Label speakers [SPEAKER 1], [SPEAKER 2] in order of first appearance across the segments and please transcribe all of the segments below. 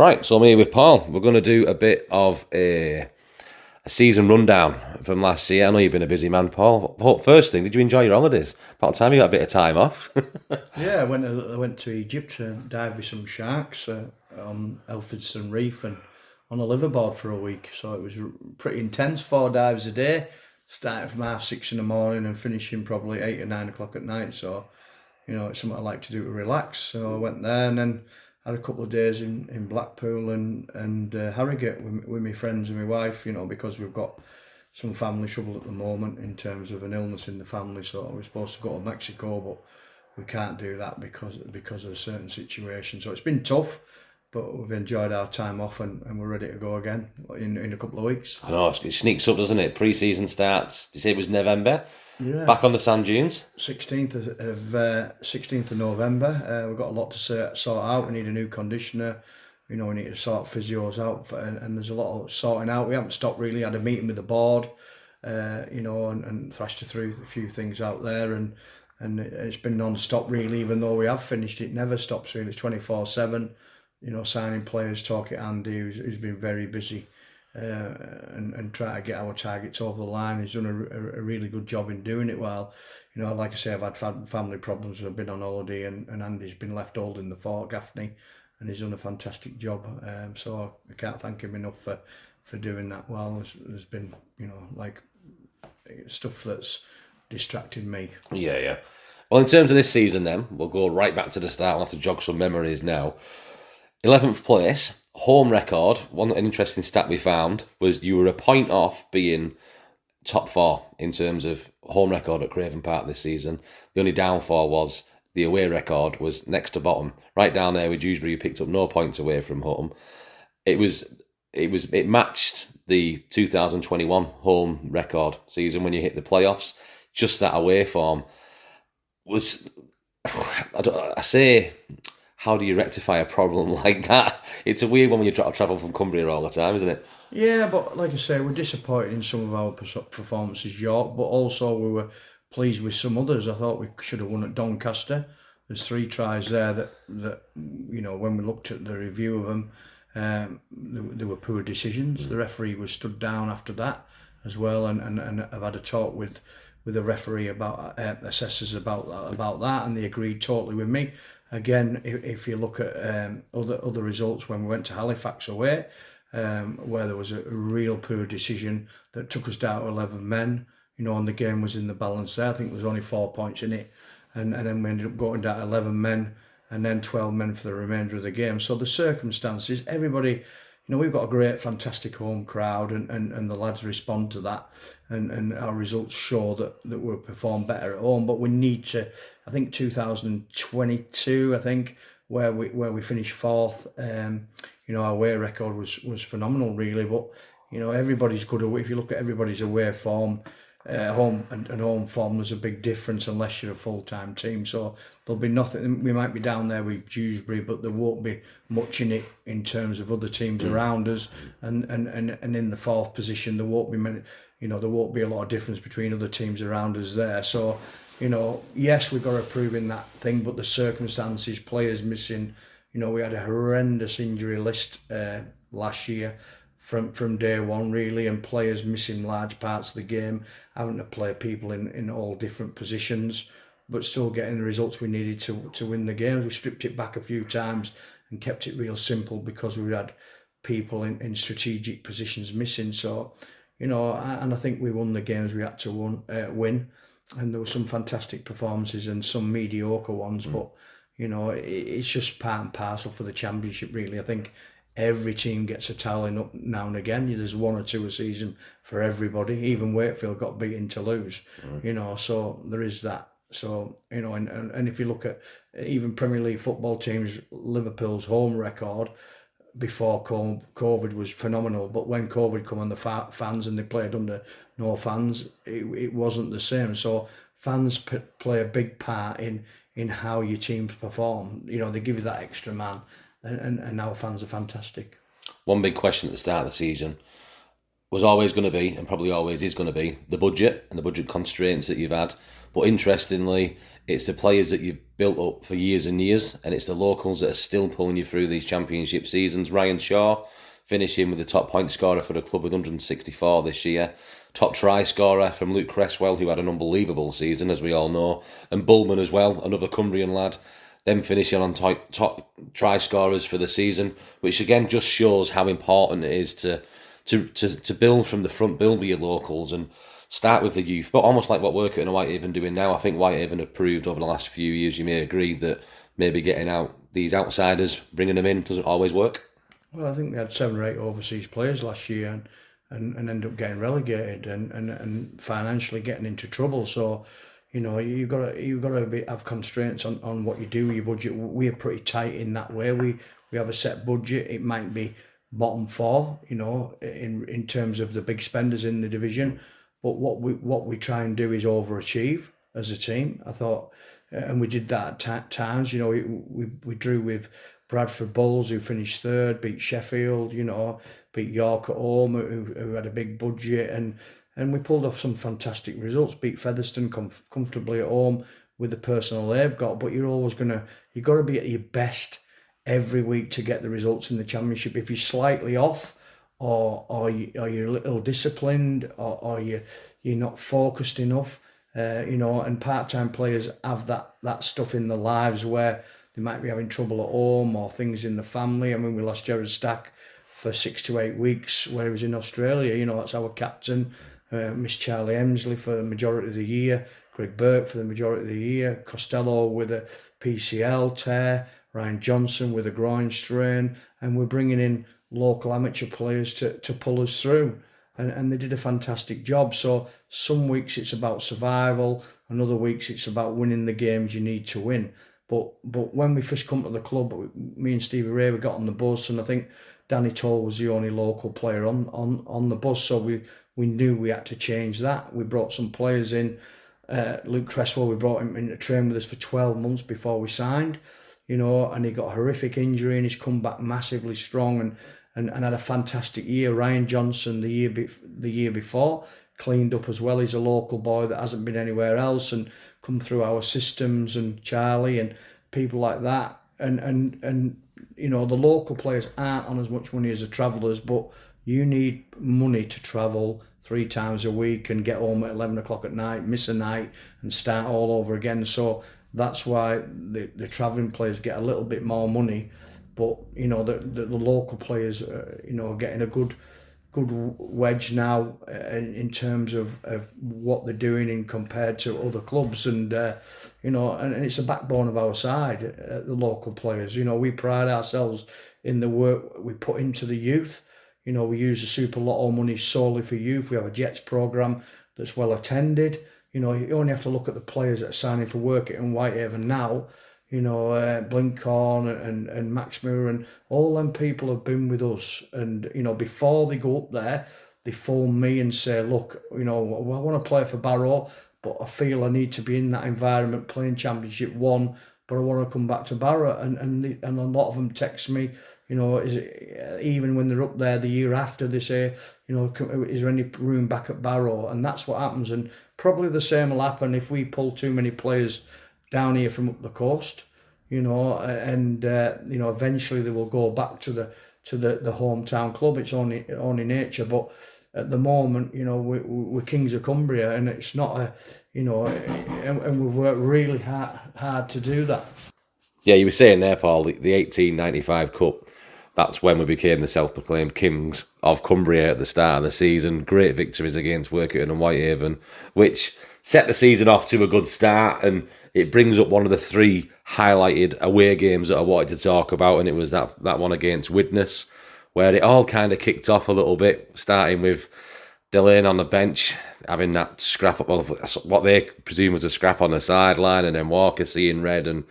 [SPEAKER 1] Right, so I'm here with Paul. We're going to do a bit of a season rundown from last year. I know you've been a busy man, Paul. But first thing, did you enjoy your holidays? About time you got a bit of time off.
[SPEAKER 2] Yeah, I went to Egypt to dive with some sharks on Elphinstone Reef and on a liverboard for a week. So it was pretty intense, 4 dives a day, starting from 6:30 in the morning and finishing probably 8 or 9 o'clock at night. So, it's something I like to do to relax. So I went there and then had a couple of days in Blackpool and Harrogate with my friends and my wife, because we've got some family trouble at the moment in terms of an illness in the family. So we're supposed to go to Mexico, but we can't do that because of a certain situation. So it's been tough, but we've enjoyed our time off and we're ready to go again in a couple of weeks.
[SPEAKER 1] I know, it sneaks up, doesn't it? Pre-season starts. Did you say it was November?
[SPEAKER 2] Yeah.
[SPEAKER 1] Back on the sand dunes?
[SPEAKER 2] 16th of November. We've got a lot to sort out. We need a new conditioner. We need to sort physios out, and there's a lot of sorting out. We haven't stopped really. Had a meeting with the board, and thrashed through a few things out there, and it's been non-stop really. Even though we have finished, it never stops really. It's 24/7. Signing players, talking to Andy, who's been very busy, and trying to get our targets over the line. He's done a really good job in doing it well. Like I say, I've had family problems. I've been on holiday, and Andy's been left holding the fort, Gaffney, and he's done a fantastic job. So I can't thank him enough for doing that well. There's been, stuff that's distracted me.
[SPEAKER 1] Yeah. Well, in terms of this season then, we'll go right back to the start. We'll have to jog some memories now. 11th place, home record. An interesting stat we found was you were a point off being top four in terms of home record at Craven Park this season. The only downfall was the away record was next to bottom. Right down there with Dewsbury, you picked up no points away from home. It matched the 2021 home record season when you hit the playoffs. Just that away form was, I say, how do you rectify a problem like that? It's a weird one when you try to travel from Cumbria all the time, isn't it?
[SPEAKER 2] Yeah, but like I say, we're disappointed in some of our performances, York, but also we were pleased with some others. I thought we should have won at Doncaster. There's 3 tries there that when we looked at the review of them, there were poor decisions. The referee was stood down after that as well, and I've had a talk with the referee about assessors about that, and they agreed totally with me. Again, if you look at other results when we went to Halifax away, where there was a real poor decision that took us down to 11 men, and the game was in the balance there. I think there was only 4 points in it, and then we ended up going down to 11 men and then 12 men for the remainder of the game. So the circumstances, everybody, we've got a great, fantastic home crowd, and the lads respond to that, and our results show that we'll perform better at home. But we need to, I think 2022, where we finished fourth, our away record was phenomenal really. But everybody's good away. If you look at everybody's away form, home and home form, there's a big difference unless you're a full-time team. So there'll be nothing. We might be down there with Dewsbury, but there won't be much in it in terms of other teams around us. And in the fourth position, there won't be many. There won't be a lot of difference between other teams around us there. So, yes, we've got to prove in that thing, but the circumstances, players missing. We had a horrendous injury list last year. From day one really, and players missing large parts of the game, having to play people in all different positions, but still getting the results we needed to win the game. We stripped it back a few times and kept it real simple because we had people in strategic positions missing. So, and I think we won the games we had to win, and there were some fantastic performances and some mediocre ones, but it's just part and parcel for the championship really. I think every team gets a tallying up now and again. There's 1 or 2 a season for everybody. Even Wakefield got beaten to lose, so there is that. So, and if you look at even Premier League football teams, Liverpool's home record before COVID was phenomenal. But when COVID come on the fans and they played under no fans, it wasn't the same. So fans play a big part in how your teams perform. They give you that extra man. And our fans are fantastic.
[SPEAKER 1] One big question at the start of the season, was always going to be, and probably always is going to be, the budget and the budget constraints that you've had. But interestingly, it's the players that you've built up for years and years, and it's the locals that are still pulling you through these championship seasons. Ryan Shaw finishing with the top point scorer for the club with 164 this year. Top try scorer from Luke Cresswell, who had an unbelievable season, as we all know. And Bullman as well, another Cumbrian lad. Them finishing on top try scorers for the season, which again just shows how important it is to build from the front, build with your locals and start with the youth. But almost like what Workington and Whitehaven doing now, I think Whitehaven have proved over the last few years, you may agree, that maybe getting out these outsiders, bringing them in, doesn't always work.
[SPEAKER 2] Well, I think we had 7 or 8 overseas players last year and ended up getting relegated and financially getting into trouble. So, you've got to have constraints on what you do with your budget. We are pretty tight in that way. We have a set budget. It might be bottom 4, in terms of the big spenders in the division. But what we try and do is overachieve as a team. I thought, and we did that at times. We drew with Bradford Bulls, who finished 3rd, beat Sheffield, beat York at home, who had a big budget, and we pulled off some fantastic results. Beat Featherstone comfortably at home with the personnel they've got. But you've got to be at your best every week to get the results in the championship. If you're slightly off, or you're a little disciplined, or you're not focused enough, and part-time players have that stuff in their lives where they might be having trouble at home or things in the family. I mean, we lost Jared Stack for 6 to 8 weeks where he was in Australia. That's our captain. Miss Charlie Emsley for the majority of the year. Greg Burke for the majority of the year. Costello with a PCL tear. Ryan Johnson with a groin strain. And we're bringing in local amateur players to pull us through. And they did a fantastic job. So some weeks it's about survival. And other weeks it's about winning the games you need to win. But when we first come to the club, me and Stevie Ray, we got on the bus, and I think Danny Toll was the only local player on the bus, so we knew we had to change that. We brought some players in. Luke Cresswell, we brought him in to train with us for 12 months before we signed, and he got a horrific injury, and he's come back massively strong and had a fantastic year. Ryan Johnson, the year before, cleaned up as well. He's a local boy that hasn't been anywhere else and come through our systems, and Charlie and people like that. And the local players aren't on as much money as the travellers, but you need money to travel 3 times a week and get home at 11 o'clock at night, miss a night and start all over again. So that's why the travelling players get a little bit more money. But, the local players, are getting a good wedge now in terms of what they're doing in compared to other clubs, and and it's a backbone of our side, the local players. We pride ourselves in the work we put into the youth. We use the Super Lotto money solely for youth. We have a Jets programme that's well attended. You only have to look at the players that are signing for Workington and Whitehaven now. Blinkhorn and Max Muir and all them people have been with us. And, before they go up there, they phone me and say, look, I want to play for Barrow, but I feel I need to be in that environment playing Championship 1, but I want to come back to Barrow. And a lot of them text me, even when they're up there the year after, they say, is there any room back at Barrow? And that's what happens. And probably the same will happen if we pull too many players down here from up the coast, and eventually they will go back to the hometown club. It's only nature, but at the moment, we're kings of Cumbria, and it's not and we've worked really hard to do that.
[SPEAKER 1] Yeah, you were saying there, Paul, the 1895 Cup. That's when we became the self-proclaimed kings of Cumbria at the start of the season. Great victories against Workington and Whitehaven, which set the season off to a good start, and it brings up one of the 3 highlighted away games that I wanted to talk about, and it was that one against Widnes, where it all kind of kicked off a little bit, starting with Delane on the bench, having that scrap up, what they presume was a scrap on the sideline, and then Walker seeing red, and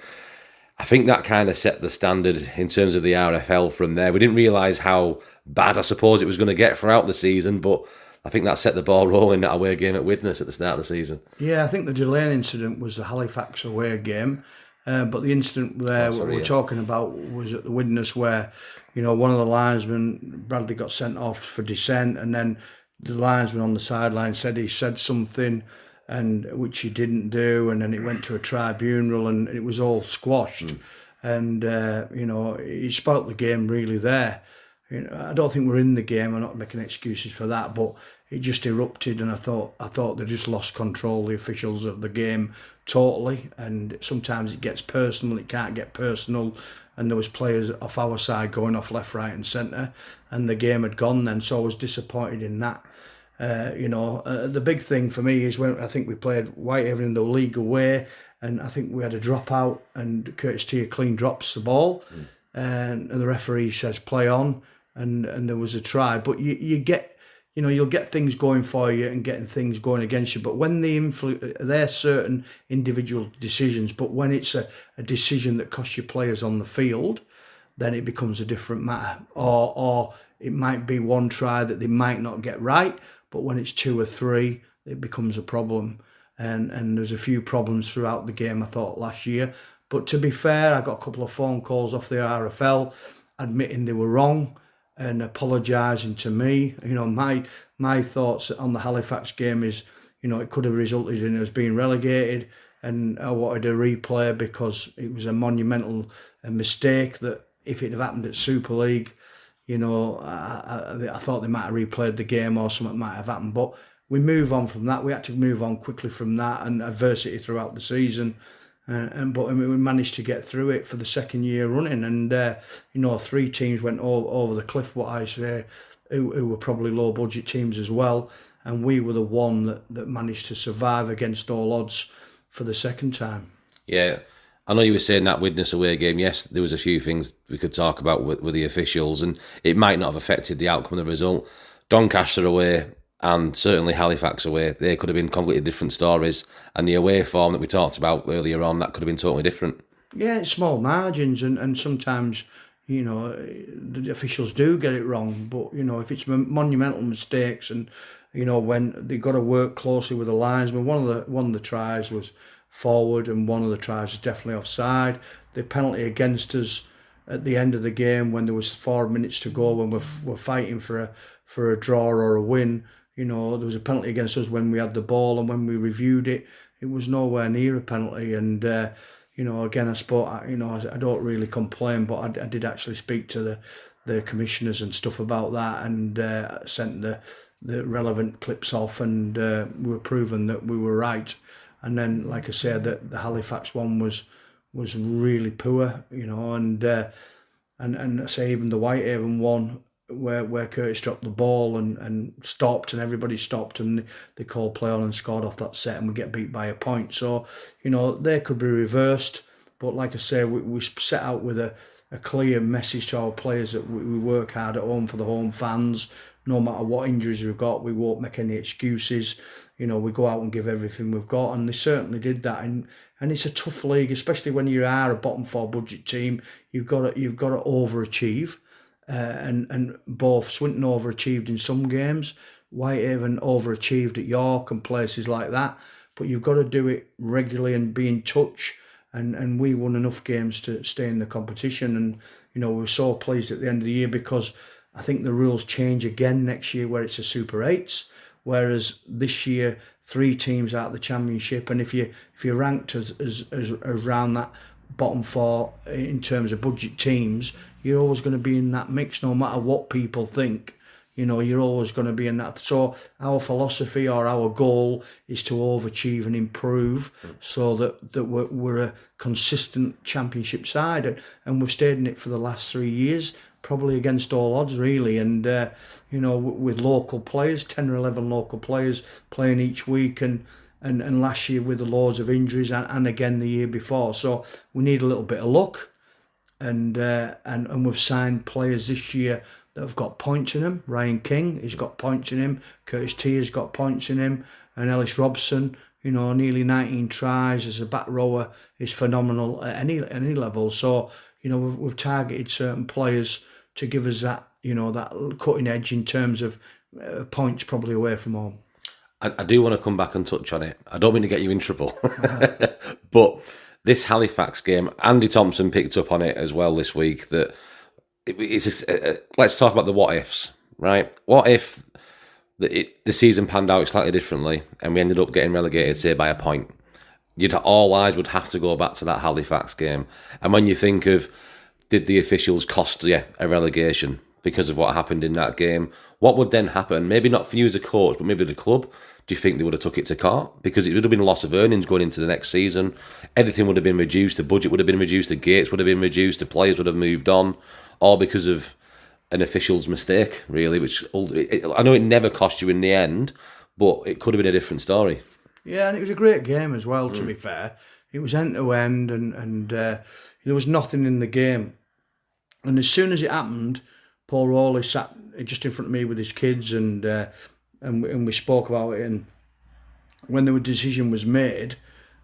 [SPEAKER 1] I think that kind of set the standard in terms of the RFL from there. We didn't realise how bad, I suppose, it was going to get throughout the season, but I think that set the ball rolling, that away game at Widnes at the start of the season.
[SPEAKER 2] Yeah, I think the Delane incident was the Halifax away game, but the incident there we're talking about was at the Widnes where, one of the linesmen, Bradley, got sent off for dissent, and then the linesman on the sideline said he said something, and which he didn't do, and then it went to a tribunal, and it was all squashed. And it spoilt the game really there. I don't think we're in the game. I'm not making excuses for that, but it just erupted, and I thought they just lost control, the officials of the game, totally. And sometimes it gets personal. It can't get personal. And there was players off our side going off left, right, and centre, and the game had gone then. So I was disappointed in that. The big thing for me is when I think we played Whitehaven in the league away, and I think we had a dropout, and Curtis Tier clean drops the ball, and the referee says play on, and there was a try. But you get, you'll get things going for you and getting things going against you. But when they're certain individual decisions, but when it's a decision that costs your players on the field, then it becomes a different matter. Or it might be one try that they might not get right, but when it's 2 or 3, it becomes a problem. And there's a few problems throughout the game, I thought, last year. But to be fair, I got a couple of phone calls off the RFL admitting they were wrong and apologising to me. My thoughts on the Halifax game is, it could have resulted in us being relegated, and I wanted a replay because it was a monumental mistake that if it had happened at Super League, I thought they might have replayed the game or something might have happened. But we move on from that. We had to move on quickly from that and adversity throughout the season. But we managed to get through it for the second year running. And, 3 teams went over the cliff, what I say, who were probably low budget teams as well. And we were the one that managed to survive against all odds for the second time.
[SPEAKER 1] Yeah. I know you were saying that Widnes away game, yes, there was a few things we could talk about with the officials, and it might not have affected the outcome of the result. Doncaster away and certainly Halifax away, they could have been completely different stories, and the away form that we talked about earlier on, that could have been totally different.
[SPEAKER 2] Yeah, it's small margins, and sometimes, the officials do get it wrong, but, if it's monumental mistakes and, when they've got to work closely with the linesman, one of the tries was forward, and one of the tries was definitely offside. The penalty against us at the end of the game when there was 4 minutes to go, when we're fighting for a draw or a win, there was a penalty against us when we had the ball, and when we reviewed it, it was nowhere near a penalty. And again, I don't really complain, but I did actually speak to the commissioners and stuff about that, and sent the relevant clips off, and we were proven that we were right. And then, like I said, the Halifax one was really poor, and I say even the Whitehaven one where Curtis dropped the ball and stopped, and everybody stopped, and they called play on and scored off that set, and we get beat by a point. So, they could be reversed, but like I say, we set out with a clear message to our players that we work hard at home for the home fans. No matter what injuries we've got, we won't make any excuses. We go out and give everything we've got, and they certainly did that. And it's a tough league, especially when you are a bottom 4 budget team. You've got to overachieve, and both Swinton overachieved in some games, Whitehaven overachieved at York and places like that. But you've got to do it regularly and be in touch. And we won enough games to stay in the competition. And we were so pleased at the end of the year, because I think the rules change again next year, where it's a Super 8s. Whereas this year, 3 teams out of the championship, and if you're ranked as around that bottom 4 in terms of budget teams, you're always going to be in that mix, no matter what people think. You're always going to be in that. So our philosophy or our goal is to overachieve and improve, so that we're a consistent championship side, and we've stayed in it for the last 3 years. Probably against all odds, really, and with local players, 10 or 11 local players playing each week, and last year with the loads of injuries, and again the year before. So we need a little bit of luck, and we've signed players this year that have got points in them. Ryan King, he's got points in him. Curtis Tier's got points in him, and Ellis Robson, nearly 19 tries as a back rower, is phenomenal at any level. So we've targeted certain players to give us that, that cutting edge in terms of points probably away from home.
[SPEAKER 1] I do want to come back and touch on it. I don't mean to get you in trouble, but this Halifax game, Andy Thompson picked up on it as well this week, that let's talk about the what ifs, right? What if the season panned out slightly differently, and we ended up getting relegated, say, by a point. All eyes would have to go back to that Halifax game. And when you think of, did the officials cost you a relegation because of what happened in that game, what would then happen? Maybe not for you as a coach, but maybe the club. Do you think they would have took it to court? Because it would have been a loss of earnings going into the next season. Everything would have been reduced. The budget would have been reduced. The gates would have been reduced. The players would have moved on. All because of an official's mistake, really, which I know it never cost you in the end, but it could have been a different story.
[SPEAKER 2] Yeah, and it was a great game as well, to be fair. It was end-to-end, and there was nothing in the game. And as soon as it happened, Paul Crarey sat just in front of me with his kids, and we spoke about it. And when the decision was made,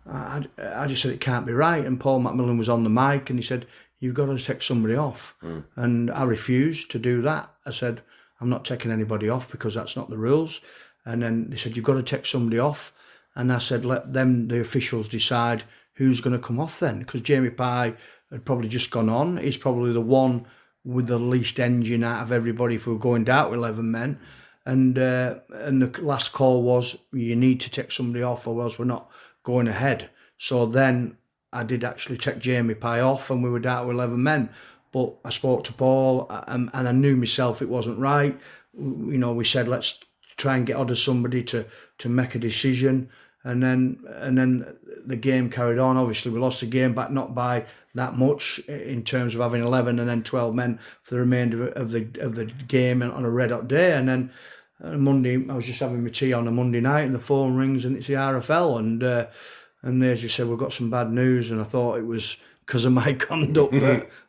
[SPEAKER 2] I just said it can't be right. And Paul Macmillan was on the mic, and he said, "You've got to take somebody off." And I refused to do that. I said, "I'm not taking anybody off because that's not the rules." And then they said, "You've got to take somebody off." And I said, let them, the officials, decide who's going to come off then. Because Jamie Pye had probably just gone on. He's probably the one with the least engine out of everybody if we were going down with 11 men. And the last call was, you need to take somebody off or else we're not going ahead. So then I did actually take Jamie Pye off and we were down with 11 men. But I spoke to Paul and I knew myself it wasn't right. We said, let's try and get hold of somebody to make a decision. And then the game carried on. Obviously, we lost the game, but not by that much in terms of having 11 and then 12 men for the remainder of the game on a red hot day. And then Monday, I was just having my tea on a Monday night, and the phone rings, and it's the RFL, and they just said, "We've got some bad news." And I thought it was because of my conduct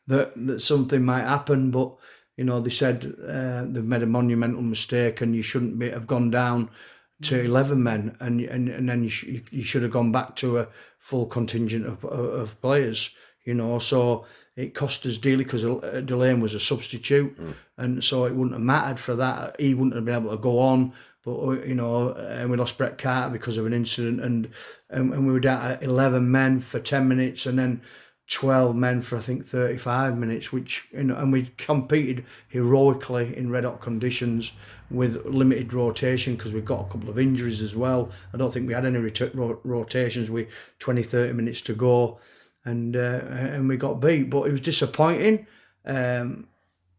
[SPEAKER 2] that something might happen, but they said they've made a monumental mistake, and you shouldn't have gone down to 11 men, and then you should have gone back to a full contingent of players, so it cost us dearly because Delane was a substitute, and so it wouldn't have mattered for that. He wouldn't have been able to go on, but and we lost Brett Carter because of an incident, and we were down at 11 men for 10 minutes, and then 12 men for I think 35 minutes, which and we competed heroically in red hot conditions with limited rotation because we got a couple of injuries as well. I don't think we had any rotations with 20-30 minutes to go, and we got beat. But it was disappointing, and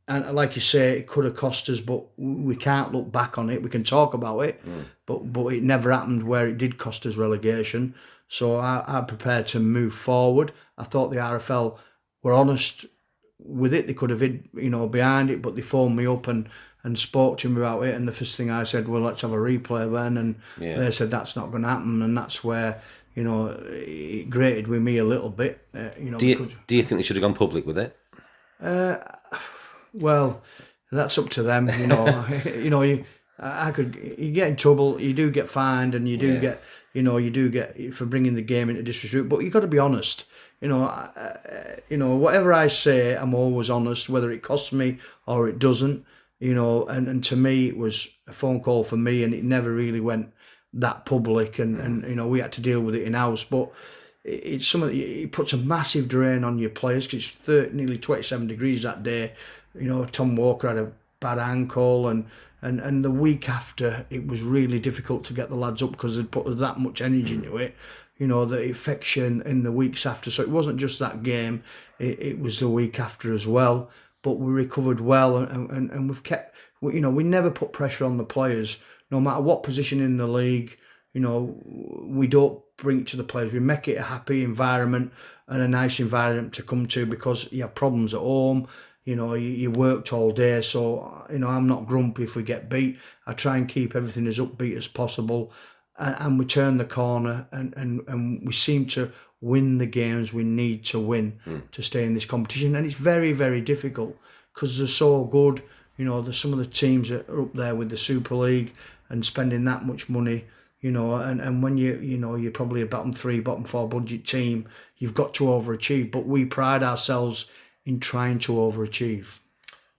[SPEAKER 2] like you say, it could have cost us, but we can't look back on it. We can talk about it, but it never happened where it did cost us relegation. So I'm prepared to move forward. I thought the RFL were honest with it. They could have hid, behind it, but they phoned me up and spoke to me about it. And the first thing I said, well, let's have a replay then. And they said that's not going to happen. And that's where, it grated with me a little bit.
[SPEAKER 1] Do you think they should have gone public with it?
[SPEAKER 2] Well, that's up to them. You get in trouble, you do get fined, and you do get, for bringing the game into disrepute. But you got to be honest. Whatever I say, I'm always honest, whether it costs me or it doesn't. And to me, it was a phone call for me, and it never really went that public. And we had to deal with it in house. But it's something. It puts a massive drain on your players because it's nearly 27 degrees that day. Tom Walker had a bad ankle, and the week after it was really difficult to get the lads up because they'd put that much energy into it. The affection in the weeks after. So it wasn't just that game; it was the week after as well. But we recovered well, and we've kept. We never put pressure on the players, no matter what position in the league. We don't bring it to the players. We make it a happy environment and a nice environment to come to because you have problems at home. You worked all day, so I'm not grumpy if we get beat. I try and keep everything as upbeat as possible, and we turn the corner, and we seem to win the games we need to win to stay in this competition. And it's very, very difficult because they're so good. There's some of the teams that are up there with the Super League and spending that much money. And when you're probably a bottom 3, bottom 4 budget team, you've got to overachieve. But we pride ourselves in trying to overachieve.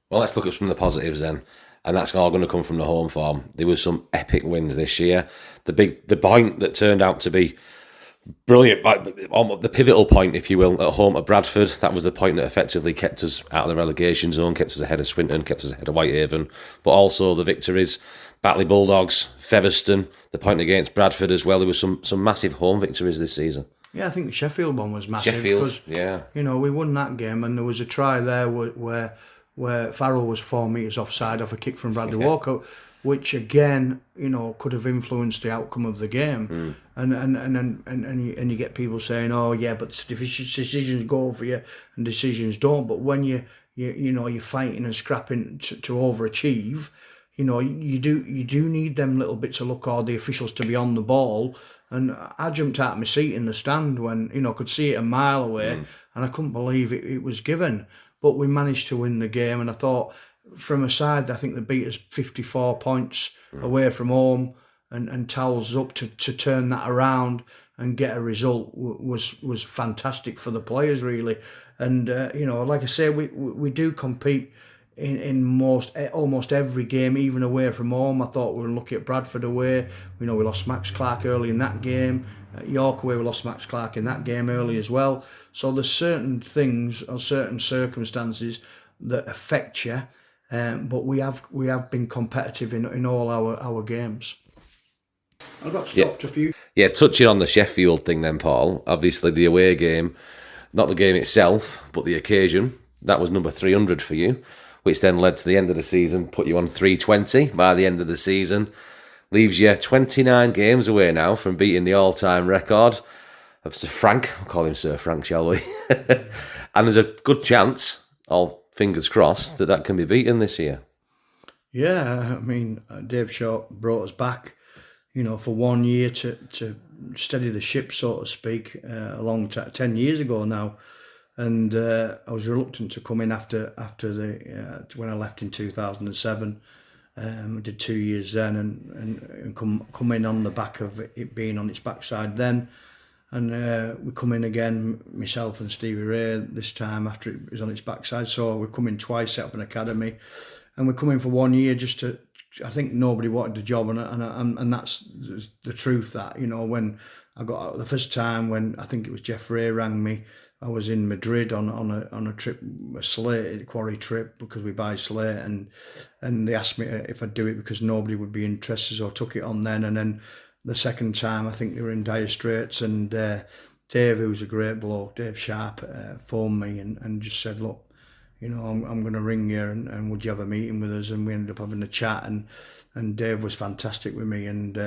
[SPEAKER 1] Well, let's look at some of the positives then, and that's all going to come from the home form. There was some epic wins this year. The point that turned out to be brilliant, the pivotal point, if you will, at home at Bradford. That was the point that effectively kept us out of the relegation zone, kept us ahead of Swinton, kept us ahead of Whitehaven. But also the victories Batley Bulldogs, Featherstone, the point against Bradford as well. There was some massive home victories this season.
[SPEAKER 2] Yeah, I think the Sheffield one was massive.
[SPEAKER 1] Sheffield,
[SPEAKER 2] because,
[SPEAKER 1] yeah.
[SPEAKER 2] You know, we won that game, and there was a try there where Farrell was 4 metres offside off a kick from Bradley Walker, which again, you know, could have influenced the outcome of the game. And you get people saying, "Oh, yeah, but decisions go for you and decisions don't." But when you're fighting and scrapping to overachieve, you know, you do need them little bits of luck or the officials to be on the ball. And I jumped out of my seat in the stand when, you know, I could see it a mile away, and I couldn't believe it was given. But we managed to win the game, and I thought, from a side, I think they beat us 54 points away from home, and Towels up to turn that around and get a result was fantastic for the players, really. And you know, like I say, we do compete in almost every game, even away from home. I thought we were lucky at Bradford away. We lost Max Clark early in that game. At York away, we lost Max Clark in that game early as well. So there's certain things or certain circumstances that affect you, but we have been competitive in all our games. I got stopped a few.
[SPEAKER 1] Yeah, touching on the Sheffield thing then, Paul. Obviously, the away game, not the game itself, but the occasion, that was number 300 for you, which then led to the end of the season, put you on 320 by the end of the season. Leaves you 29 games away now from beating the all-time record of Sir Frank. I'll call him Sir Frank, shall we? And there's a good chance, all fingers crossed, that can be beaten this year.
[SPEAKER 2] Yeah, I mean, Dave Shaw brought us back, you know, for 1 year to steady the ship, so to speak, a long 10 years ago now. And I was reluctant to come in after when I left in 2007. I did 2 years then, and come in on the back of it being on its backside then. And we come in again, myself and Stevie Ray, this time after it was on its backside. So we come in twice, set up an academy, and we come in for 1 year just to. I think nobody wanted the job, and that's the truth. That, you know, when I got out the first time, when I think it was Jeff Ray rang me, I was in Madrid on a trip, a slate, a quarry trip, because we buy slate, and they asked me if I'd do it because nobody would be interested, so I took it on then. And then the second time, I think they were in dire straits, and Dave, who's a great bloke, Dave Sharp, phoned me and just said, "Look, you know, I'm going to ring you, and would you have a meeting with us?" And we ended up having a chat, and Dave was fantastic with me, and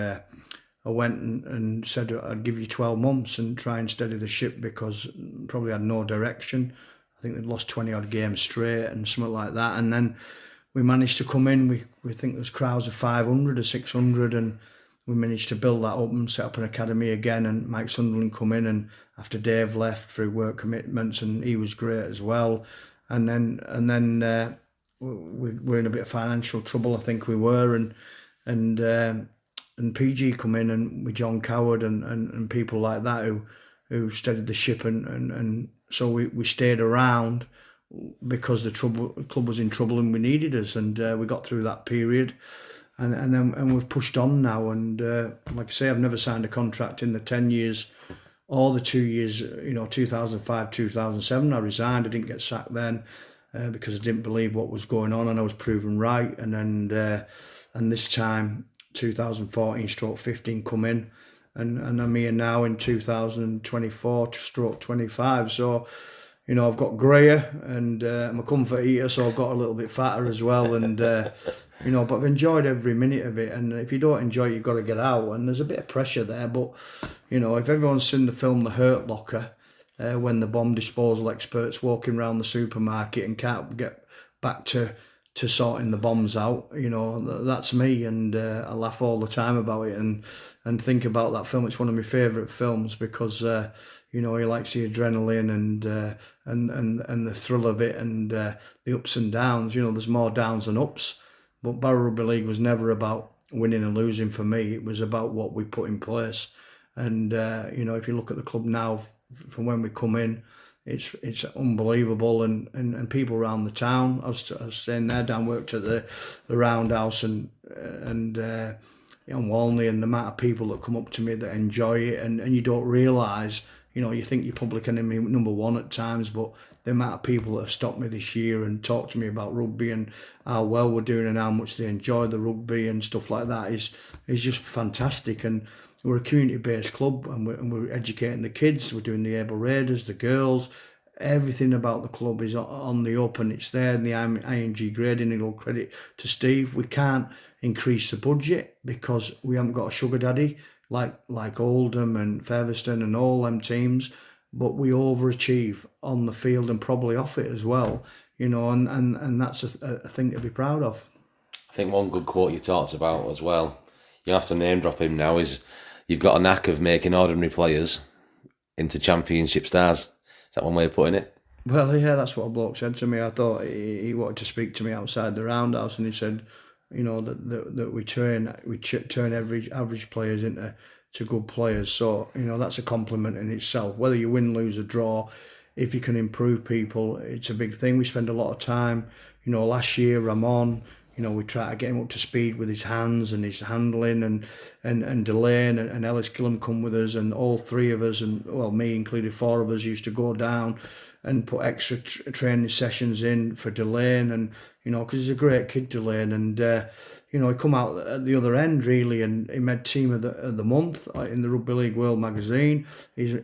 [SPEAKER 2] I went and said I'd give you 12 months and try and steady the ship, because probably had no direction. I think they'd lost 20 odd games straight and something like that. And then we managed to come in. We think there's crowds of 500 or 600, and we managed to build that up and set up an academy again. And Mike Sunderland come in, and after Dave left through work commitments, and he was great as well. And then we were in a bit of financial trouble, I think we were, and PG come in, and with John Coward and people like that who steadied the ship, and so we stayed around because the club was in trouble and we needed us, and we got through that period, and then we've pushed on now, and like I say, I've never signed a contract in the 10 years or the 2 years, you know, 2005, 2007. I resigned. I didn't get sacked then because I didn't believe what was going on, and I was proven right, and this time 2014/15 come in, and I'm here now in 2024/25. So, you know, I've got greyer, and I'm a comfort eater, so I've got a little bit fatter as well, and you know, but I've enjoyed every minute of it. And if you don't enjoy it, you've got to get out, and there's a bit of pressure there. But, you know, if everyone's seen the film The Hurt Locker, when the bomb disposal experts walking around the supermarket and can't get back to sorting the bombs out, you know, that's me, and I laugh all the time about it and think about that film. It's one of my favourite films because you know, he likes the adrenaline and the thrill of it, and the ups and downs. You know, there's more downs than ups, but Barrow Rugby League was never about winning and losing for me. It was about what we put in place, and you know, if you look at the club now from when we come in, it's unbelievable, and people around the town. I was staying there. Dan worked at the Roundhouse and on Walney, and the amount of people that come up to me that enjoy it, and you don't realise, You think you're public enemy number one at times, but the amount of people that have stopped me this year and talked to me about rugby and how well we're doing and how much they enjoy the rugby and stuff like that is just fantastic. And we're a community-based club, and we're educating the kids. We're doing the Able Raiders, the girls. Everything about the club is on the up, and it's there in the ING grading. And all credit to Steve. We can't increase the budget because we haven't got a sugar daddy like Oldham and Featherstone and all them teams, but we overachieve on the field and probably off it as well, and that's a thing to be proud of.
[SPEAKER 1] I think one good quote you talked about as well, you have to name drop him now, is you've got a knack of making ordinary players into championship stars. Is that one way of putting it?
[SPEAKER 2] Well, yeah, that's what a bloke said to me. I thought he wanted to speak to me outside the roundhouse, and he said, that we turn average players into good players. So that's a compliment in itself. Whether you win, lose, or draw, if you can improve people, it's a big thing. We spend a lot of time. Last year Ramon, we try to get him up to speed with his hands and his handling, and Delane and Ellis Gillam come with us, and all three of us, and me included, four of us used to go down and put extra training sessions in for Delane, and because he's a great kid, Delane, and he come out at the other end really, and he made team of the month in the Rugby League World magazine. He's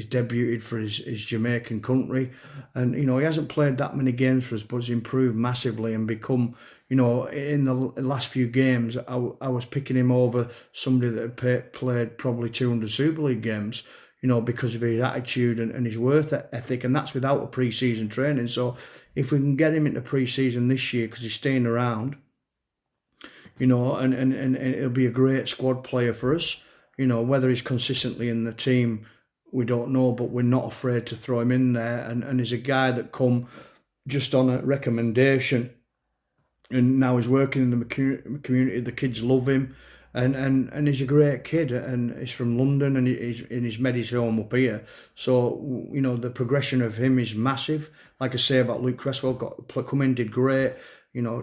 [SPEAKER 2] debuted for his Jamaican country, and he hasn't played that many games for us, but he's improved massively and become. In the last few games, I was picking him over somebody that had played probably 200 Super League games, because of his attitude and his work ethic, and that's without a pre-season training. So if we can get him into pre-season this year, because he's staying around, and it'll be a great squad player for us. Whether he's consistently in the team, we don't know, but we're not afraid to throw him in there. And he's a guy that come just on a recommendation, and now he's working in the community. The kids love him, and he's a great kid, and he's from London, and he's made his home up here. So the progression of him is massive. Like I say about Luke Cresswell, come in, did great.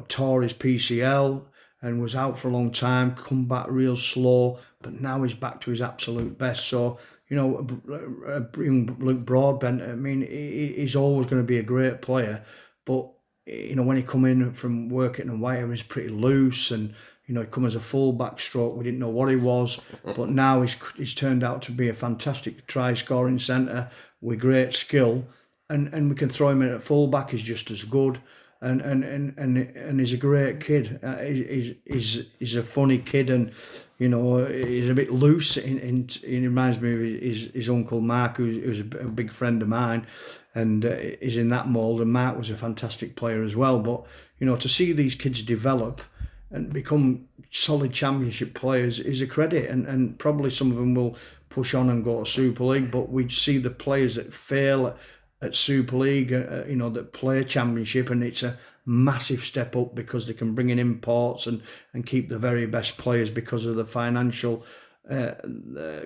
[SPEAKER 2] Tore his PCL and was out for a long time. Come back real slow, but now he's back to his absolute best. So Luke Broadbent, I mean, he's always going to be a great player, but. When he come in from working in White, he was pretty loose, and he come as a full-back stroke. We didn't know what he was, but now he's turned out to be a fantastic try-scoring centre with great skill, and we can throw him in at full-back. He's just as good, and he's a great kid. He's a funny kid, and he's a bit loose. He reminds me of his uncle Mark, who's a big friend of mine, and is in that mould. And Mark was a fantastic player as well. But to see these kids develop and become solid championship players is a credit, and probably some of them will push on and go to Super League. But we see the players that fail at Super League, that play Championship, and it's a massive step up because they can bring in imports and keep the very best players because of the financial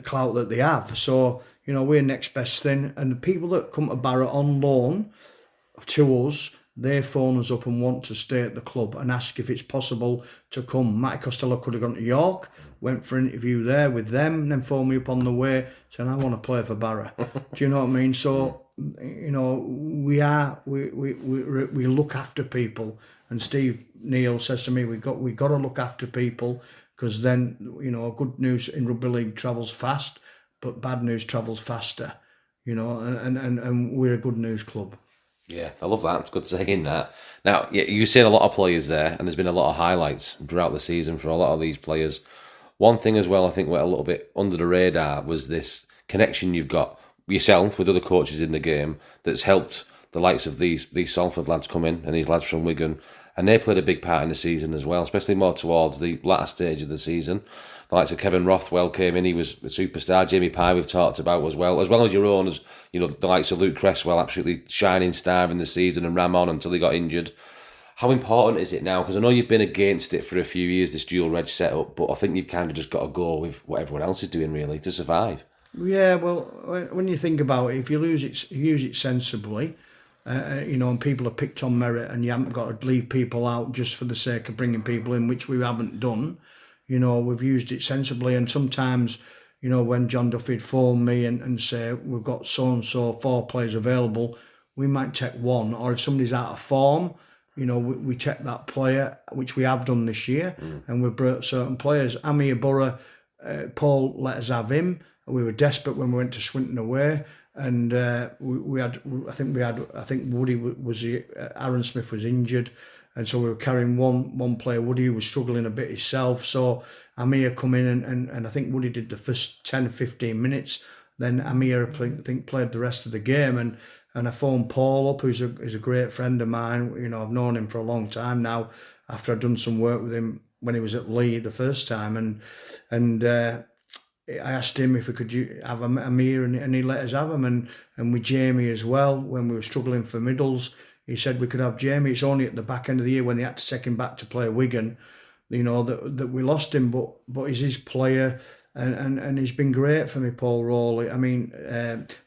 [SPEAKER 2] clout that they have. So, we're next best thing. And the people that come to Barra on loan to us, they phone us up and want to stay at the club and ask if it's possible to come. Matty Costello could have gone to York, went for an interview there with them, and then phoned me up on the way saying, I want to play for Barra. Do you know what I mean? So, we look after people, and Steve Neal says to me, we got to look after people, because then good news in rugby league travels fast, but bad news travels faster, and we're a good news club.
[SPEAKER 1] Yeah, I love that. It's good saying that. Now, you've seen a lot of players there, and there's been a lot of highlights throughout the season for a lot of these players. One thing as well, I think went a little bit under the radar was this connection you've got yourself with other coaches in the game that's helped the likes of these Salford lads come in, and these lads from Wigan, and they played a big part in the season as well, especially more towards the latter stage of the season. The likes of Kevin Rothwell came in, he was a superstar. Jamie Pye we've talked about as well as your own, as the likes of Luke Cresswell, absolutely shining star in the season, and Ramon until he got injured. How important is it now? Because I know you've been against it for a few years, this dual reg setup, but I think you've kind of just got to go with what everyone else is doing really to survive.
[SPEAKER 2] Yeah, well, when you think about it, if you use it sensibly, and people are picked on merit, and you haven't got to leave people out just for the sake of bringing people in, which we haven't done. We've used it sensibly, and sometimes, you know, when John Duffy'd phone me and say, we've got so-and-so 4 players available, we might take one. Or if somebody's out of form, you know, we check that player, which we have done this year, and we've brought certain players. Amir Borough, Paul let us have him. We were desperate when we went to Swinton away, and we had. I think Woody was Aaron Smith was injured, and so we were carrying one player. Woody was struggling a bit himself, so Amir come in and I think Woody did the first 10-15 minutes. Then Amir I think played the rest of the game, and I phoned Paul up, who's a great friend of mine. You know, I've known him for a long time now. After I'd done some work with him when he was at Lee the first time, and I asked him if we could have Amir, and he let us have him, and with Jamie as well. When we were struggling for middles, he said we could have Jamie. It's only at the back end of the year when he had to take him back to play Wigan, you know, that we lost him. But he's his player. And he's been great for me, Paul Crarey. I mean,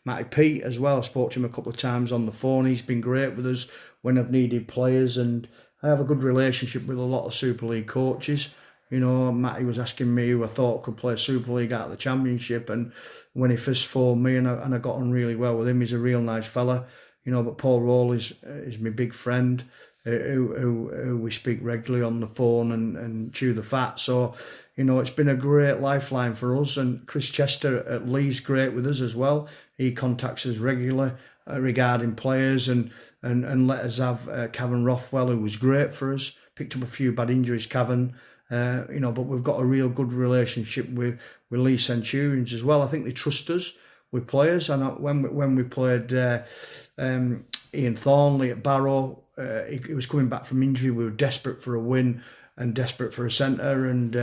[SPEAKER 2] Matty Pete as well. I spoke to him a couple of times on the phone. He's been great with us when I've needed players, and I have a good relationship with a lot of Super League coaches. You know, Matty was asking me who I thought could play Super League out of the Championship, and when he first phoned me, and I got on really well with him. He's a real nice fella, you know. But Paul Crarey is my big friend, who we speak regularly on the phone and chew the fat. So, you know, it's been a great lifeline for us. And Chris Chester at Lee's great with us as well. He contacts us regularly regarding players, and let us have Cavan Rothwell, who was great for us. Picked up a few bad injuries, Cavan. You know, but we've got a real good relationship with Lee Centurions as well. I think they trust us with players. And when we played Ian Thornley at Barrow, he was coming back from injury. We were desperate for a win and desperate for a centre, and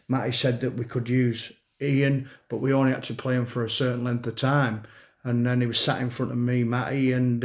[SPEAKER 2] Matty said that we could use Ian, but we only had to play him for a certain length of time. And then he was sat in front of me, Matty, and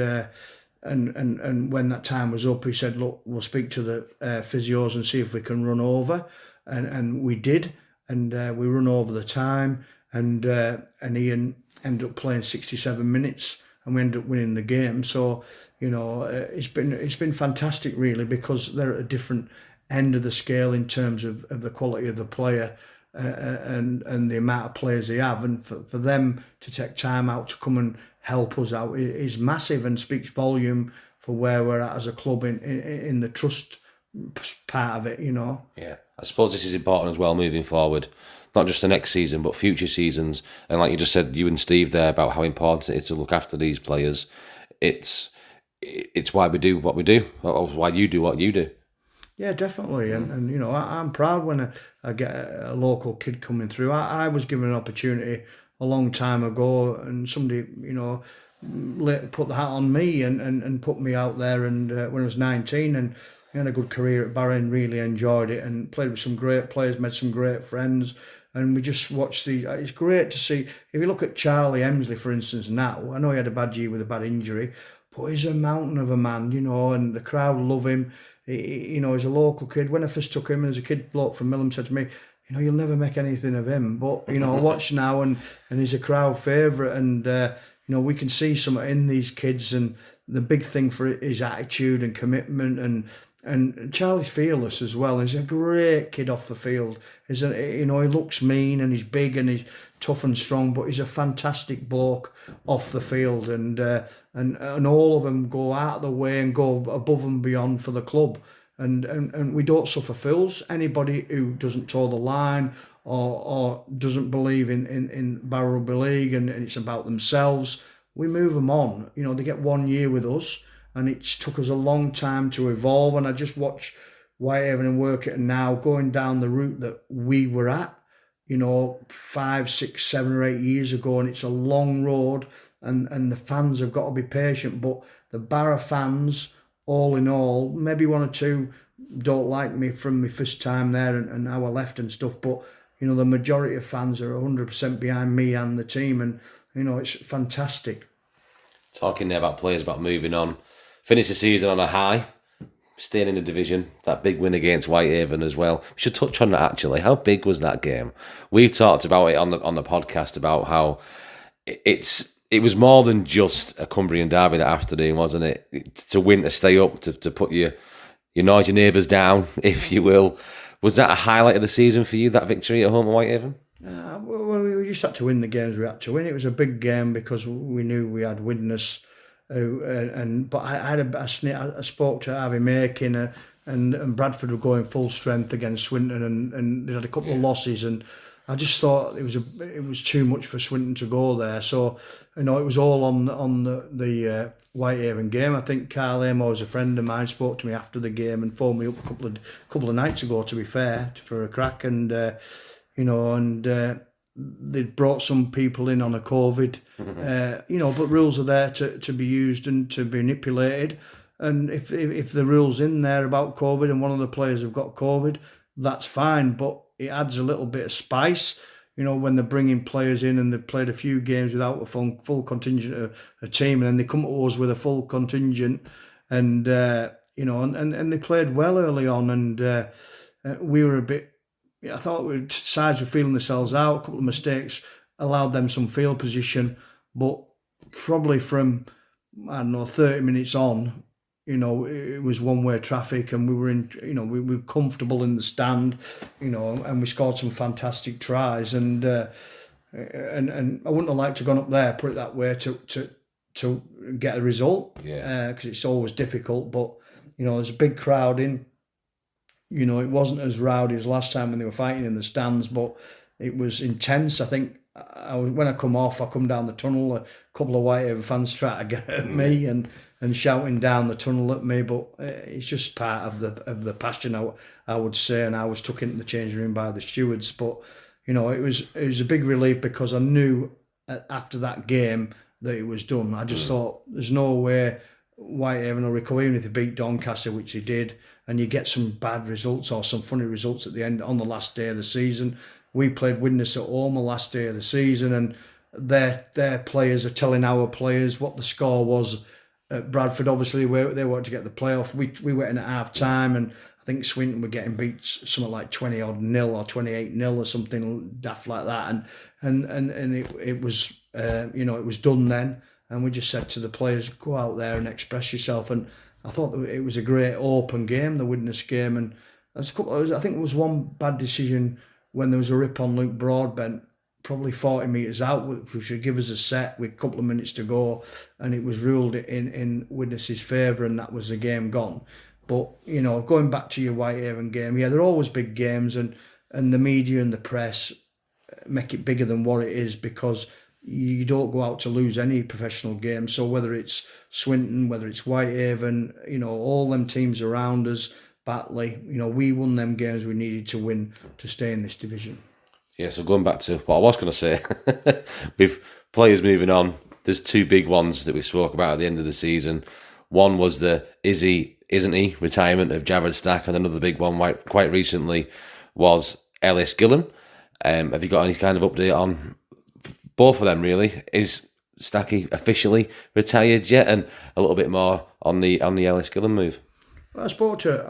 [SPEAKER 2] when that time was up, he said, look, we'll speak to the physios and see if we can run over. And we did, and we run over the time, and Ian ended up playing 67 minutes, and we ended up winning the game. So, you know, it's been fantastic, really, because they're at a different end of the scale in terms of the quality of the player and the amount of players they have. And for them to take time out to come and help us out is massive, and speaks volume for where we're at as a club in the trust part of it, you know.
[SPEAKER 1] Yeah, I suppose this is important as well moving forward, not just the next season but future seasons. And like you just said, you and Steve there, about how important it is to look after these players. It's why we do what we do, or why you do what you do.
[SPEAKER 2] Yeah, definitely. And you know, I'm proud when I get a local kid coming through. I was given an opportunity a long time ago, and somebody, you know, put the hat on me and put me out there. And when I was 19, and I had a good career at Barry and really enjoyed it, and played with some great players, made some great friends. And we just watched these. It's great to see. If you look at Charlie Emsley, for instance, now, I know he had a bad year with a bad injury, but he's a mountain of a man, you know, and the crowd love him. You know, he's a local kid. When I first took him, as a kid bloke from Millham said to me, you know, you'll never make anything of him. But, you know, I watch now, and he's a crowd favourite. And, you know, we can see something in these kids. And the big thing for it is attitude and commitment. And Charlie's fearless as well. He's a great kid off the field. You know, he looks mean, and he's big, and he's tough and strong, but he's a fantastic bloke off the field. And all of them go out of the way and go above and beyond for the club. And we don't suffer fools. Anybody who doesn't toe the line or doesn't believe in Barrow Rugby League and it's about themselves, we move them on. You know, they get 1 year with us, and it's took us a long time to evolve. And I just watch Whitehaven and work it now going down the route that we were at, you know, 5, 6, 7 or 8 years ago, and it's a long road, and the fans have got to be patient. But the Barra fans, all in all, maybe one or two don't like me from my first time there and how I left and stuff, but, you know, the majority of fans are 100% behind me and the team, and, you know, it's fantastic.
[SPEAKER 1] Talking there about players, about moving on, finish the season on a high, staying in the division, that big win against Whitehaven as well. We should touch on that, actually. How big was that game? We've talked about it on the podcast, about how it was more than just a Cumbrian derby that afternoon, wasn't it? To win, to stay up, to put your noisy neighbours down, if you will. Was that a highlight of the season for you, that victory at home at Whitehaven?
[SPEAKER 2] Well, we just had to win the games we had to win. It was a big game because we knew we had Widnes, but I had I spoke to Harvey Makin, and Bradford were going full strength against Swinton, and they had a couple of losses, and I just thought it was too much for Swinton to go there. So it was all on the Whitehaven game. I think Carl Amos, a friend of mine, spoke to me after the game and phoned me up a couple of nights ago. To be fair, for a crack, and they'd brought some people in on a COVID, but rules are there to be used and to be manipulated. And if the rule's in there about COVID and one of the players have got COVID, that's fine. But it adds a little bit of spice, when they're bringing players in and they've played a few games without a full contingent of a team, and then they come to us with a full contingent, and and they played well early on, and we were a bit. I thought sides were feeling themselves out. A couple of mistakes allowed them some field position, but probably from 30 minutes on, it was one-way traffic, and we were we were comfortable in the stand, and we scored some fantastic tries, and I wouldn't have liked to have gone up there, put it that way, to get a result, because it's always difficult, but there's a big crowd in. It wasn't as rowdy as last time when they were fighting in the stands, but it was intense. I think when I come down the tunnel, a couple of Whitehaven fans try to get at me and shouting down the tunnel at me, but it's just part of the passion, I would say, and I was took into the changing room by the stewards. But it was a big relief, because I knew after that game that it was done. I just thought there's no way Whitehaven will recover, even if they beat Doncaster, which they did, and you get some bad results or some funny results at the end on the last day of the season. We played Widnes at home the last day of the season, and their players are telling our players what the score was at Bradford. Obviously, they wanted to get the playoff. We went in at half time, and I think Swinton were getting beat something like 20-odd-0 or 28-0 or something daft like that, and it was it was done then. And we just said to the players, go out there and express yourself. And I thought it was a great open game, the Widnes game. And I think there was one bad decision when there was a rip on Luke Broadbent, probably 40 metres out, which should give us a set with a couple of minutes to go. And it was ruled in Widnes' favour, and that was the game gone. But, going back to your Whitehaven game, they're always big games, and the media and the press make it bigger than what it is, because you don't go out to lose any professional game. So whether it's Swinton, whether it's Whitehaven, all them teams around us, Batley, we won them games we needed to win to stay in this division.
[SPEAKER 1] Yeah, so going back to what I was going to say, with players moving on, there's two big ones that we spoke about at the end of the season. One was the is he, isn't he retirement of Jared Stack, and another big one quite recently was Ellis Gillam. Have you got any kind of update on both of them, really? Is Stacky officially retired yet? And a little bit more on the Ellis Gillam move.
[SPEAKER 2] Well,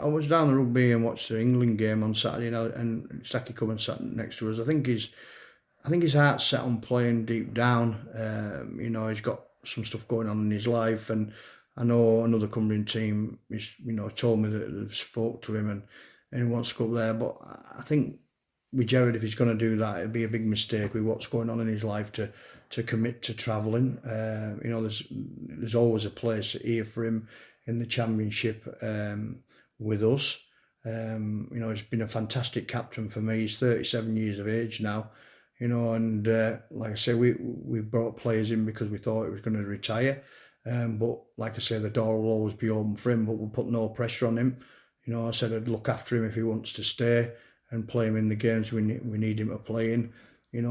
[SPEAKER 2] I was down the rugby and watched the England game on Saturday, and Stacky come and sat next to us. I think his heart's set on playing deep down. He's got some stuff going on in his life, and I know another Cumbrian team is, told me that they've spoke to him and he wants to go up there. But I think with Jared, if he's going to do that, it'd be a big mistake with what's going on in his life to commit to travelling. There's always a place here for him in the Championship with us. He's been a fantastic captain for me. He's 37 years of age now, and like I say, we brought players in because we thought he was going to retire. But like I say, the door will always be open for him, but we'll put no pressure on him. I said I'd look after him if he wants to stay and play him in the games we need him to play in,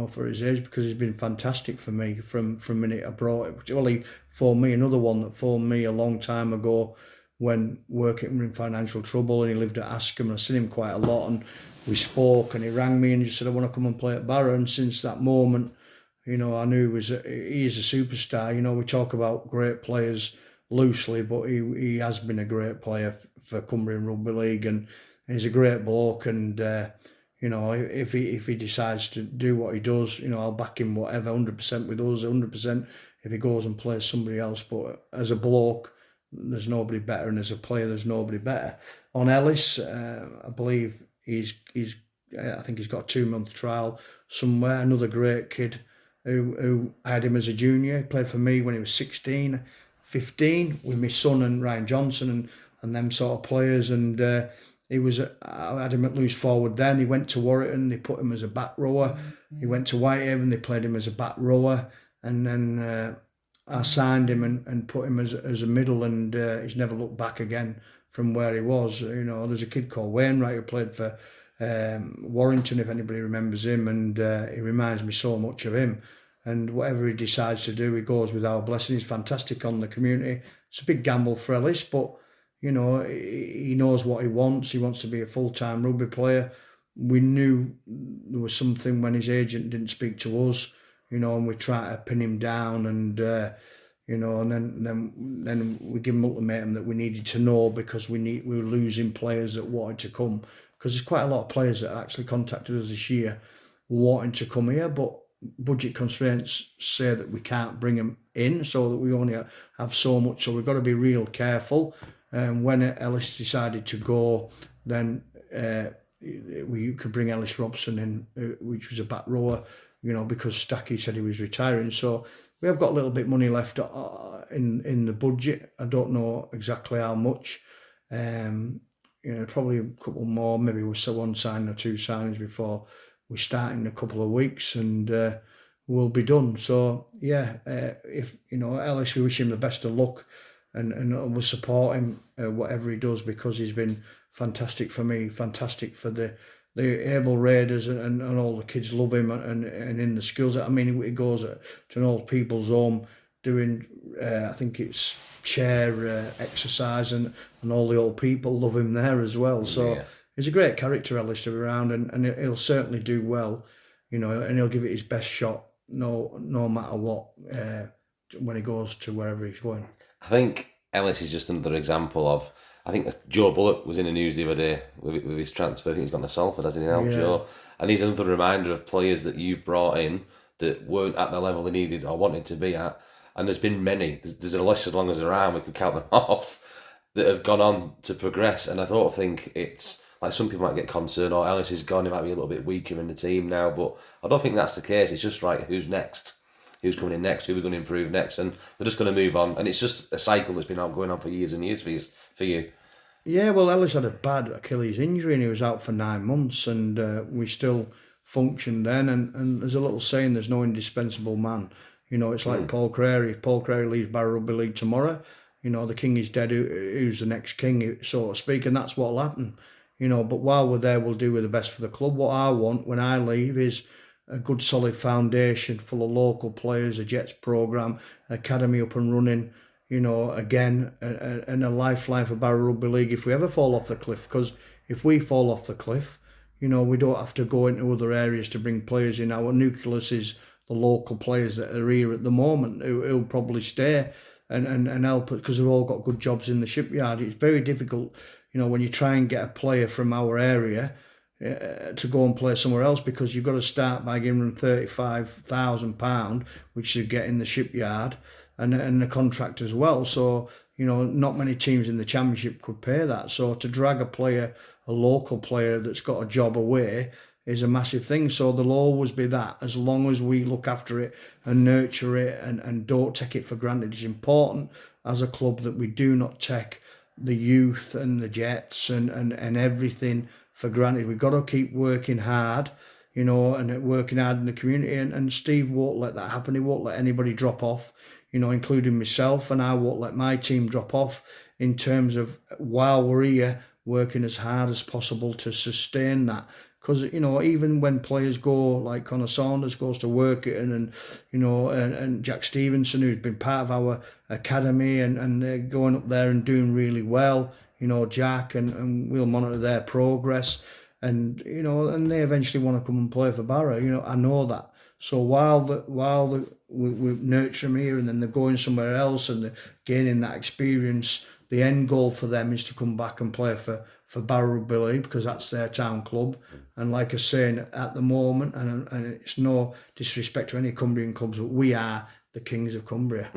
[SPEAKER 2] for his age, because he's been fantastic for me from the minute I brought it. Well, he phoned me, another one that phoned me a long time ago when working in financial trouble, and he lived at Askham, and I've seen him quite a lot, and we spoke, and he rang me and he said, I want to come and play at Barrow. And since that moment, I knew he is a superstar. We talk about great players loosely, but he has been a great player for Cumbrian Rugby League, and he's a great bloke, and if he decides to do what he does, I'll back him whatever, 100% with us, 100% if he goes and plays somebody else. But as a bloke, there's nobody better, and as a player, there's nobody better. On Ellis, I believe I think he's got a 2-month trial somewhere. Another great kid who I had him as a junior. He played for me when he was 16, 15 with my son and Ryan Johnson and them sort of players. And he was, I had him at loose forward then. He went to Warrington, they put him as a back rower. He went to Whitehaven, they played him as a back rower. And then I signed him and put him as a middle, and he's never looked back again from where he was. You know, there's a kid called Wainwright who played for Warrington, if anybody remembers him, and he reminds me so much of him. And whatever he decides to do, he goes with our blessing. He's fantastic on the community. It's a big gamble for Ellis, but you know, he knows what he wants. He wants to be a full-time rugby player. We knew there was something when his agent didn't speak to us, you know, and we tried to pin him down, and you know, and then we give him ultimatum that we needed to know, because we were losing players that wanted to come, because there's quite a lot of players that actually contacted us this year wanting to come here, but budget constraints say that we can't bring them in, so that we only have so much. So we've got to be real careful. When Ellis decided to go, then we could bring Ellis Robson in, which was a back rower, you know, because Stacky said he was retiring. So we have got a little bit of money left in the budget. I don't know exactly how much. You know, probably a couple more. Maybe we'll sell one signing or two signings before we start in a couple of weeks, and we'll be done. So yeah, if you know Ellis, we wish him the best of luck, and we'll support him whatever he does, because he's been fantastic for me, fantastic for the Able Raiders, and all the kids love him, and in the schools. I mean, he goes to an old people's home doing, I think it's chair exercise, and all the old people love him there as well. So yeah. He's a great character, Ellis, to be around, and he'll certainly do well, you know, and he'll give it his best shot, no matter what, when he goes to wherever he's going.
[SPEAKER 1] I think Ellis is just another example of, I think Joe Bullock was in the news the other day with his transfer. I think he's gone to Salford, hasn't he now, yeah. Joe? And he's another reminder of players that you've brought in that weren't at the level they needed or wanted to be at. And there's been many. There's a list as long as they're around, we could count them off, that have gone on to progress. And I think it's, like, some people might get concerned, or Ellis is gone, he might be a little bit weaker in the team now, but I don't think that's the case. It's just, right, who's next? Who's coming in next? Who are we going to improve next? And they're just going to move on. And it's just a cycle that's been going on for years and years for you.
[SPEAKER 2] Yeah, well, Ellis had a bad Achilles injury and he was out for 9 months, and we still functioned then. And there's a little saying, there's no indispensable man. You know, it's like Paul Crarey. If Paul Crarey leaves Barrow Rugby League tomorrow, you know, the king is dead, who's the next king, so to speak, and that's what'll happen. You know, but while we're there, we'll do the best for the club. What I want when I leave is a good solid foundation full of local players, a Jets programme, academy up and running, you know, again, and a lifeline for Barrow Rugby League if we ever fall off the cliff. Because if we fall off the cliff, you know, we don't have to go into other areas to bring players in. Our nucleus is the local players that are here at the moment who'll probably stay and help us, because they've all got good jobs in the shipyard. It's very difficult, you know, when you try and get a player from our area to go and play somewhere else, because you've got to start by giving them £35,000, which you get in the shipyard, and the contract as well. So, you know, not many teams in the championship could pay that. So to drag a local player that's got a job away is a massive thing. So there'll always be that, as long as we look after it and nurture it and don't take it for granted. It's important as a club that we do not take the youth and the Jets and everything for granted. We've got to keep working hard, you know, and working hard in the community. And Steve won't let that happen. He won't let anybody drop off, you know, including myself. And I won't let my team drop off in terms of, while we're here, working as hard as possible to sustain that. Because, you know, even when players go, like Connor Saunders goes to work it, and you know, and Jack Stevenson, who's been part of our academy, and they're going up there and doing really well, you know, Jack, and we'll monitor their progress, and, you know, and they eventually want to come and play for Barrow, you know, I know that. So while we nurture them here, and then they're going somewhere else and they're gaining that experience, the end goal for them is to come back and play for Barrow Rugby League, because that's their town club. And like I say, at the moment, and it's no disrespect to any Cumbrian clubs, but we are the kings of Cumbria.